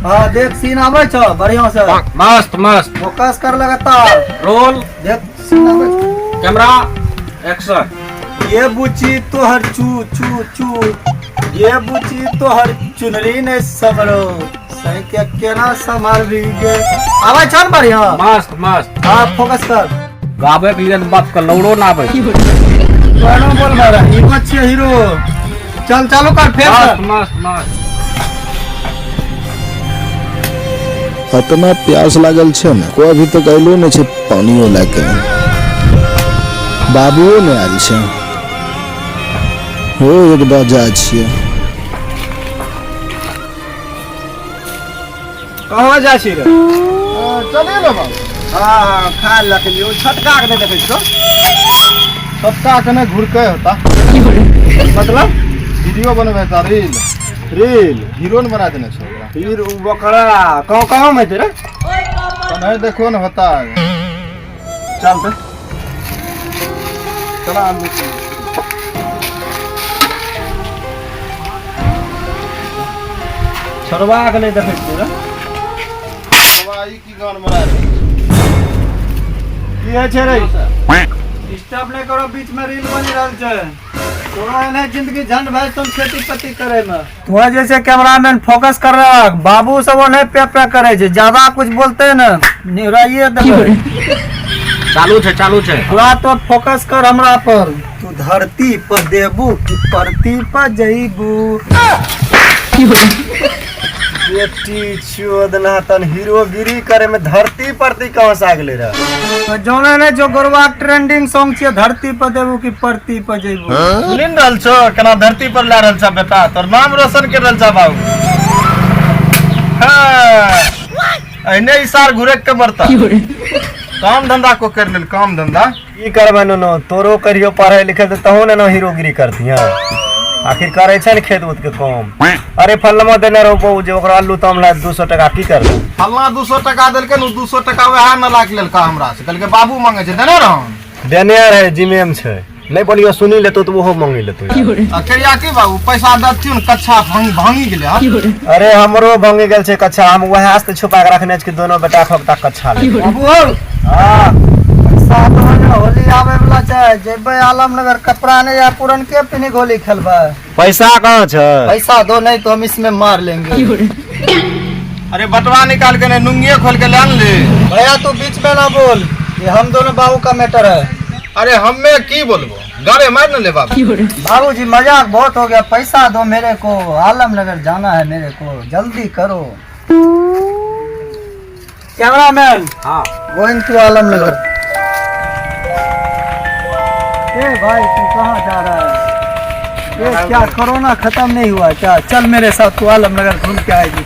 हाँ देख सीन आवे छो बढ़िया से। मस्त मस्त। फोकस कर लगातार। रोल। देख सीन आवे छो। Camera action. ये बुची तो हर चू चू चू, ये बुची तो हर चुनरी ने समरो सही के केना संभाल भी गे। आवे छो बढ़िया। मस्त मस्त। हाँ फोकस कर। गावे के लिए बात कर लौड़ो ना आवे। कौन बोल रहा है? हीरो अच्छे हीरो। चल चालू कर फेर। मस्त मस्त मस्त। इतना प्यास लागल छे ने, कोई अभी तक अइलो नहीं छे पानियो लेके। बाबुओ ने आयल छे। हो एक बार जाय छिए। कहाँ जा छी रे? चलिए ना बाबू। हाँ खा लख लियो। छटका के देखे छो। सबका कने घुर के होता। मतलब वीडियो बनवे था रील। रील हीरो ने बना देने छे ओकरा। फिर बकरा कहाँ कहाँ में तेरे? नहीं देखो ना होता है। चल तो चला आलू छोड़वा के नहीं देखे छो रे। दवाई की गान बना रहे। की है छे रे? स्टॉप नहीं करो, बीच में रील बनी रहल छे। तोरा एने जिंदगी झंड भाई तुम खेती पति करे में। तोरा जैसे कैमरामैन फोकस कर रहा, बाबू सब ने पे पे करे छे, ज्यादा कुछ बोलते न निराइए देबे। चालू छे चालू छे। थोड़ा तो फोकस कर हमरा पर। तू धरती पर देबू कि परती पर जइबू। बेटी चोदना तन हीरोगिरी करे में धरती परती कहां से आ गेले रे? तो जोने ने जो गोरवा ट्रेंडिंग सॉन्ग छे धरती पर देबू कि परती पर जइबू। सुनिन रहल छो केना धरती पर ला रहल छ बेटा, तोर नाम रोशन कर रहल छ बाबू। हां एने इसार घुरे के मरता। काम धंधा को कर लेल, काम धंधा की करबे नो तोरो करियो पढ़े लिखे त तहो ने हीरोगिरी करतिया। आखिर करे छे ने खेत उत के काम। अरे फलमा देने रहो बहू जे ओकरा आलू तम ला 200 टका की करबे? फल्ला 200 टका देलके न, 200 टका वहा न लाख लेलका हमरा से। कहलके बाबू मांगे छे देने रहन। देने रहे जिम्मे में छे। नहीं बोलियो सुनी लेतो तो वो मांगी लेतो। करिया की बाबू पैसा दथियो न कच्छा भांगी गेले। अरे हमरो भांगी गेल छे कच्छा। हम वहां से छुपा के रखने छी दोनों बेटा खपता कच्छा ले। बाबू हां पैसा तो होली आवे वाला छे। जेबे आलमनगर कपड़ा ने या पुरन के पिनी गोली खेलबे। पैसा कहां छे? पैसा दो नहीं तो हम इसमें मार लेंगे। अरे बटवा निकाल के ने नुंगिए खोल के लान ले। भैया तू बीच में ना बोल, ये हम दोनों बाबू का मैटर है। अरे हमें की बोलबो, गाड़े मार न ले बाबू। बाबूजी मजाक बहुत हो गया, पैसा दो मेरे को, आलमनगर जाना है मेरे को, जल्दी करो। कैमरामैन हाँ गोइंग टू आलमनगर। ए भाई तू कहाँ जा रहा है? ये क्या कोरोना खत्म नहीं हुआ क्या? चल मेरे साथ, तू आलमनगर घूम के आएगी।